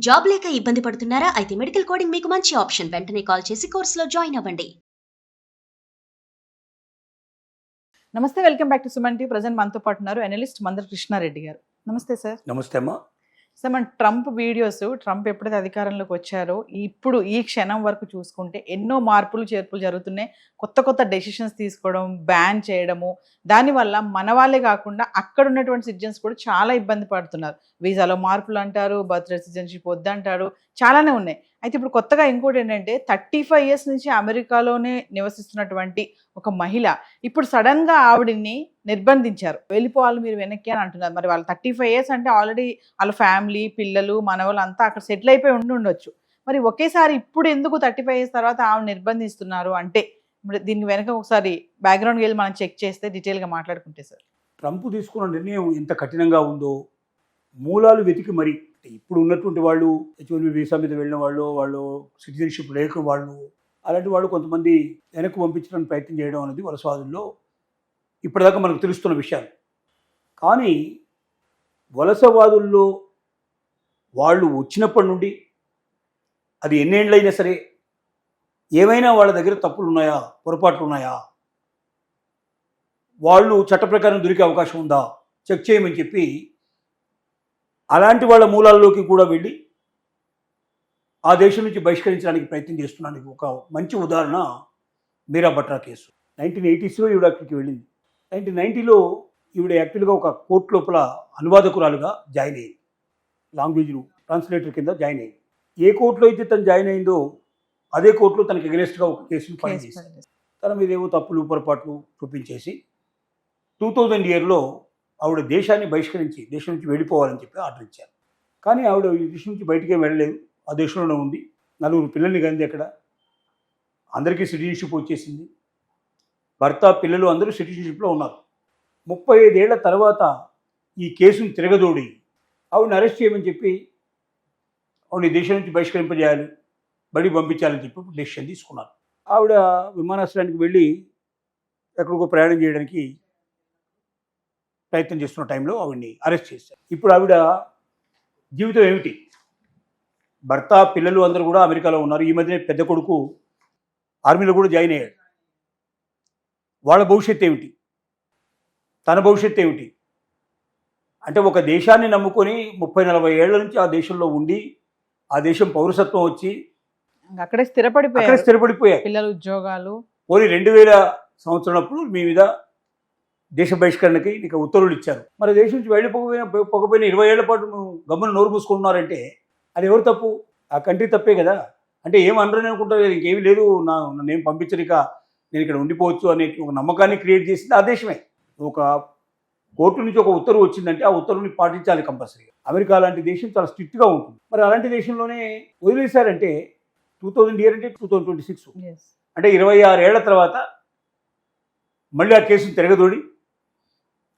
Job లేక ఇబ్బంది పడుతున్నారా? అయితే మెడికల్ కోడింగ్ మీకు మంచి ఆప్షన్. వెంటనే కాల్ చేసి కోర్సులో జాయిన్ అవ్వండి. నమస్తే, welcome back to Suman TV. Present మనతో పాటు ఉన్నారు అనలిస్ట్ మందర కృష్ణారెడ్డి గారు. నమస్తే సార్. నమస్తే అమ్మా. సార్, మన ట్రంప్ వీడియోస్, ట్రంప్ ఎప్పుడైతే అధికారంలోకి వచ్చారో ఇప్పుడు ఈ క్షణం వరకు చూసుకుంటే ఎన్నో మార్పులు చేర్పులు జరుగుతున్నాయి. కొత్త కొత్త డెసిషన్స్ తీసుకోవడం, బ్యాన్ చేయడము, దానివల్ల మన వాళ్ళే కాకుండా అక్కడ ఉన్నటువంటి సిటిజన్స్ కూడా చాలా ఇబ్బంది పడుతున్నారు. వీసాలో మార్పులు అంటారు, బర్త్ సిటిజన్షిప్ వద్దంటారు, చాలానే ఉన్నాయి. అయితే ఇప్పుడు కొత్తగా ఇంకోటి ఏంటంటే 35 years నుంచి అమెరికాలోనే నివసిస్తున్నటువంటి ఒక మహిళ ఇప్పుడు సడన్గా ఆవిడని నిర్బంధించారు. వెళ్ళిపోవాలి మీరు వెనక్కి అని అంటున్నారు. మరి వాళ్ళు 35 years అంటే ఆల్రెడీ వాళ్ళ ఫ్యామిలీ, పిల్లలు, మనవాళ్ళు అంతా అక్కడ సెటిల్ అయిపోయి ఉండొచ్చు. మరి ఒకేసారి ఇప్పుడు ఎందుకు 35 years తర్వాత ఆవిడ నిర్బంధిస్తున్నారు అంటే దీనికి వెనక ఒకసారి బ్యాక్గ్రౌండ్కి వెళ్ళి మనం చెక్ చేస్తే డీటెయిల్గా మాట్లాడుకుంటే సార్. ట్రంప్ తీసుకున్న నిర్ణయం ఎంత కఠినంగా ఉందో మూలాలు వెతికి మరి ఇప్పుడు ఉన్నటువంటి వాళ్ళు H1B వీసా మీద వెళ్ళిన వాళ్ళు సిటిజన్షిప్ లేక వాళ్ళు అలాంటి వాళ్ళు కొంతమంది వెనక్కి పంపించడానికి ప్రయత్నం చేయడం అనేది వలసవాదుల్లో ఇప్పటిదాకా మనకు తెలుస్తున్న విషయాలు. కానీ వలసవాదుల్లో వాళ్ళు వచ్చినప్పటి నుండి అది ఎన్నేళ్ళైనా సరే ఏమైనా వాళ్ళ దగ్గర తప్పులు ఉన్నాయా, పొరపాట్లు ఉన్నాయా, వాళ్ళు చట్ట ప్రకారం దొరికే అవకాశం ఉందా చెక్ చేయమని చెప్పి అలాంటి వాళ్ళ మూలాల్లోకి కూడా వెళ్ళి ఆ దేశం నుంచి బహిష్కరించడానికి ప్రయత్నం చేస్తున్నానికి ఒక మంచి ఉదాహరణ మీరా బట్రా కేసు. 1980sలో ఈవిడ అక్కడికి వెళ్ళింది. 1990లో ఈవిడ యాక్చువల్గా ఒక కోర్టు లోపల అనువాదకురాలుగా జాయిన్ అయ్యింది. లాంగ్వేజ్ ట్రాన్స్లేటర్ కింద జాయిన్ అయ్యింది. ఏ కోర్టులో అయితే తను జాయిన్ అయిందో అదే కోర్టులో తనకి ఎగనెస్ట్గా ఒక కేసును ఫైల్ చేసింది. తన మీద ఏవో తప్పులు పొరపాట్లు చూపించేసి 2000 yearలో ఆవిడ దేశాన్ని బహిష్కరించి దేశం నుంచి వెళ్ళిపోవాలని చెప్పి ఆర్డర్ ఇచ్చారు. కానీ ఆవిడ ఈ దేశం నుంచి బయటికే వెళ్ళలేదు, ఆ దేశంలోనే ఉంది. 4 పిల్లల్ని కంది అక్కడ. అందరికీ సిటిజన్షిప్ వచ్చేసింది. భర్త, పిల్లలు అందరూ సిటిజన్షిప్లో ఉన్నారు. 35 ఏళ్ల తర్వాత ఈ కేసును తిరగదోడి ఆవిడని అరెస్ట్ చేయమని చెప్పి ఆవిడ దేశం నుంచి బహిష్కరింపజేయాలి, బడి పంపించాలని చెప్పి డెసిషన్ తీసుకున్నారు. ఆవిడ విమానాశ్రయానికి వెళ్ళి ఎక్కడికో ప్రయాణం చేయడానికి ప్రయత్నం చేస్తున్న టైంలో ఆవిడ్ని అరెస్ట్ చేశారు. ఇప్పుడు ఆవిడ జీవితం ఏమిటి? భర్త, పిల్లలు అందరూ కూడా అమెరికాలో ఉన్నారు. ఈ మధ్యనే పెద్ద కొడుకు ఆర్మీలో కూడా జాయిన్ అయ్యాడు. వాళ్ళ భవిష్యత్తు ఏమిటి? తన భవిష్యత్తు ఏమిటి? అంటే ఒక దేశాన్ని నమ్ముకొని 30-40 ఏళ్ల నుంచి ఆ దేశంలో ఉండి ఆ దేశం పౌరసత్వం వచ్చి అక్కడే స్థిరపడిపోయారు. పిల్లలు ఉద్యోగాలు పోనీ 2000 సంవత్సరం మీ మీద దేశ బహిష్కరణకి నీకు ఉత్తర్వులు ఇచ్చారు. మరి దేశం నుంచి వెళ్ళిపోకపోయిన 20 ఏళ్ల పాటు నువ్వు గమ్మున నోరు మూసుకుంటున్నారంటే అది ఎవరు తప్పు? ఆ కంట్రీ తప్పే కదా. అంటే ఏమనరని అనుకుంటారు, ఇంకేమీ లేదు, నన్నేం పంపించరిక, నేను ఇక్కడ ఉండిపోవచ్చు అనే ఒక నమ్మకాన్ని క్రియేట్ చేసింది ఆ దేశమే. ఒక కోర్టు నుంచి ఒక ఉత్తర్వు వచ్చిందంటే ఆ ఉత్తర్వుని పాటించాలి కంపల్సరీగా. అమెరికా లాంటి దేశం చాలా స్ట్రిక్ట్గా ఉంటుంది. మరి అలాంటి దేశంలోనే వదిలేశారంటే 2000 year అంటే 2026 అంటే 26 ఏళ్ల తర్వాత మళ్ళీ ఆ కేసును తిరగదోడి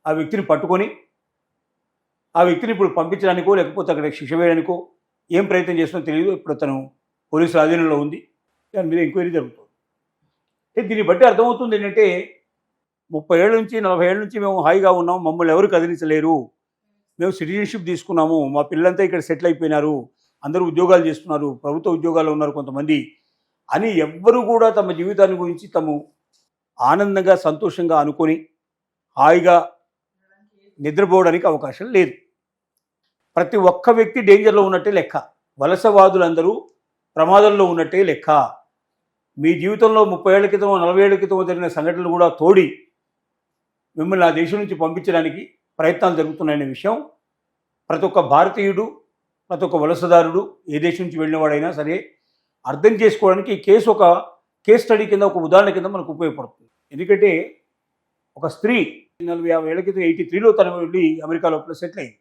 ఆ వ్యక్తిని పట్టుకొని ఆ వ్యక్తిని ఇప్పుడు పంపించడానికో లేకపోతే అక్కడ శిక్ష వేయడానికో ఏం ప్రయత్నం చేస్తుందో తెలియదు. ఇప్పుడు తను పోలీసుల ఆధీనంలో ఉంది. దాని మీద ఎంక్వైరీ జరుగుతుంది. దీన్ని బట్టి అర్థమవుతుంది ఏంటంటే 30 ఏళ్ళ నుంచి 40 ఏళ్ళ నుంచి మేము హాయిగా ఉన్నాం, మమ్మల్ని ఎవరు కదిలించలేరు, మేము సిటిజన్షిప్ తీసుకున్నాము, మా పిల్లలంతా ఇక్కడ సెటిల్ అయిపోయినారు, అందరూ ఉద్యోగాలు చేస్తున్నారు, ప్రభుత్వ ఉద్యోగాల్లో ఉన్నారు కొంతమంది అని ఎవ్వరూ కూడా తమ జీవితాన్ని గురించి తాము ఆనందంగా సంతోషంగా అనుకొని హాయిగా నిద్రపోవడానికి అవకాశం లేదు. ప్రతి ఒక్క వ్యక్తి డేంజర్లో ఉన్నట్టే లెక్క. వలసవాదులందరూ ప్రమాదంలో ఉన్నట్టే లెక్క. మీ జీవితంలో 30 ఏళ్ల క్రితం 40 ఏళ్ల క్రితం జరిగిన సంఘటనలు కూడా తోడి మిమ్మల్ని ఆ దేశం నుంచి పంపించడానికి ప్రయత్నాలు జరుగుతున్నాయనే విషయం ప్రతి ఒక్క భారతీయుడు, ప్రతి ఒక్క వలసదారుడు, ఏ దేశం నుంచి వెళ్ళినవాడైనా సరే అర్థం చేసుకోవడానికి ఈ కేసు ఒక కేస్ స్టడీ కింద, ఒక ఉదాహరణ కింద మనకు ఉపయోగపడుతుంది. ఎందుకంటే ఒక స్త్రీ 40-50 ఏళ్ల క్రితం 83లో తను వెళ్ళి అమెరికా లోపల సెటిల్ అయింది.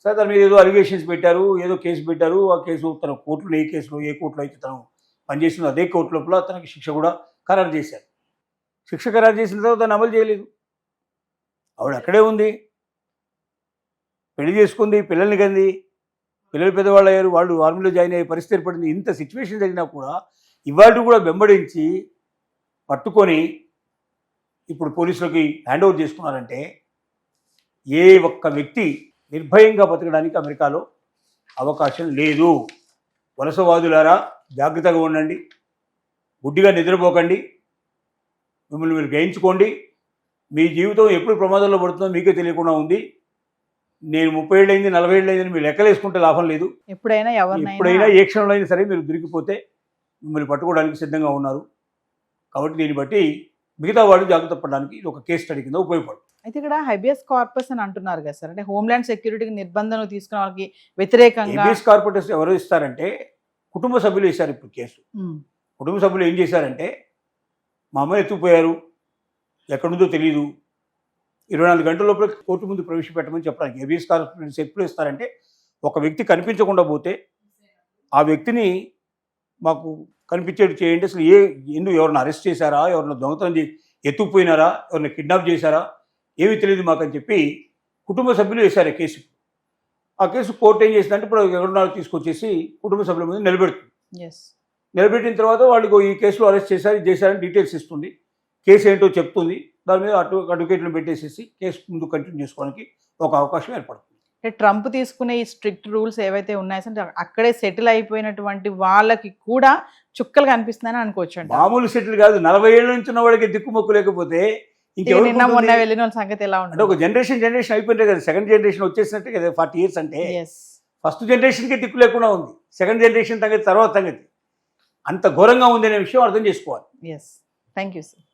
సరే, తన మీద ఏదో అలిగేషన్స్ పెట్టారు, ఏదో కేసు పెట్టారు. ఆ కేసు తన కోర్టులో ఏ కోర్టులో అయితే తను పనిచేసిందో అదే కోర్టు లోపల తనకి శిక్ష కూడా ఖరారు చేశారు. శిక్ష ఖరారు చేసిన తర్వాత దాన్ని అమలు చేయలేదు. ఆవిడ అక్కడే ఉంది, పెళ్లి చేసుకుంది, పిల్లల్ని కంది, పిల్లలు పెద్దవాళ్ళు అయ్యారు, వాళ్ళు ఆర్మీలో జాయిన్ అయ్యే పరిస్థితి ఏర్పడింది. ఇంత సిచ్యువేషన్ జరిగినా కూడా ఇవాళ కూడా వెంబడించి పట్టుకొని ఇప్పుడు పోలీసులకి హ్యాండ్ ఓవర్ చేసుకున్నారంటే ఏ ఒక్క వ్యక్తి నిర్భయంగా బతకడానికి అమెరికాలో అవకాశం లేదు. వలసవాదులారా జాగ్రత్తగా ఉండండి, గుడ్డిగా నిద్రపోకండి, మిమ్మల్ని మీరు గ్రహించుకోండి. మీ జీవితం ఎప్పుడు ప్రమాదంలో పడుతుందో మీకే తెలియకుండా ఉంది. నేను 30 ఏళ్ళు అయింది, 40 ఏళ్ళు అయిందని మీరు లెక్కలేసుకుంటే లాభం లేదు. ఎప్పుడైనా ఎప్పుడైనా ఏ క్షణంలో అయినా సరే మీరు దొరికిపోతే మిమ్మల్ని పట్టుకోవడానికి సిద్ధంగా ఉన్నారు. కాబట్టి దీన్ని బట్టి మిగతా వాళ్ళు జాగ్రత్త పడడానికి ఇది ఒక కేస్ స్టడీ కింద ఉపయోగపడుతుంది. అయితే ఇక్కడ హైబియస్ కార్పస్ అని అంటున్నారు కదా సార్, అంటే హోమ్లాండ్ సెక్యూరిటీకి నిర్బంధనలు తీసుకున్న వాళ్ళకి వ్యతిరేకంగా హేబియస్ కార్పస్ ఎవరు ఇస్తారంటే కుటుంబ సభ్యులు ఇస్తారు. ఇప్పుడు కేసు కుటుంబ సభ్యులు ఏం చేశారంటే, మా అమ్మని ఎత్తుకుపోయారు, ఎక్కడుందో తెలియదు, 24 గంటల లోపల కోర్టు ముందు ప్రవేశపెట్టమని చెప్పడానికి హేబియస్ కార్పస్ ఎప్పుడు ఇస్తారంటే, ఒక వ్యక్తి కనిపించకుండా పోతే ఆ వ్యక్తిని మాకు కనిపించేట్టు చేయండి, అసలు ఎవరిని అరెస్ట్ చేశారా, ఎవరిని దొంగతనం ఎత్తుకుపోయినారా, ఎవరిని కిడ్నాప్ చేశారా, ఏమీ తెలియదు మాకని చెప్పి కుటుంబ సభ్యులు వేశారు కేసు. ఆ కేసు కోర్టు ఏం చేసిందంటే ఇప్పుడు ఎవరినాలు తీసుకొచ్చేసి కుటుంబ సభ్యుల మీద నిలబెడుతుంది. నిలబెట్టిన తర్వాత వాళ్ళు ఈ కేసులో అరెస్ట్ చేశారు, ఇది చేశారని డీటెయిల్స్ ఇస్తుంది, కేసు ఏంటో చెప్తుంది. దాని మీద అడ్వకేట్లను పెట్టేసేసి కేసు ముందు కంటిన్యూ చేసుకోవడానికి ఒక అవకాశం ఏర్పడుతుంది. ట్రంప్ తీసుకునే ఈ స్ట్రిక్ట్ రూల్స్ ఏవైతే ఉన్నాయో అక్కడే సెటిల్ అయిపోయినటువంటి వాళ్ళకి కూడా చుక్కలు కనిపిస్తున్నాయని అనుకోవచ్చు అంట. మామూలు సెటిల్ కాదు, 40 ఏళ్ళ నుంచి ఉన్న వాడికి దిక్కుమొక్కు లేకపోతే నిన్న మొన్న వెళ్ళిన వాళ్ళ సంగతి ఎలా ఉంటుంది? ఒక జనరేషన్ అయిపోయింది కదా, సెకండ్ జనరేషన్ వచ్చేసినట్టే కదా. 40 years అంటే ఫస్ట్ జనరేషన్కి దిక్కు లేకుండా ఉంది, సెకండ్ జనరేషన్ సంగతి తర్వాత సంగతి అంత ఘోరంగా ఉంది అనే విషయం అర్థం చేసుకోవాలి. Thank you sir.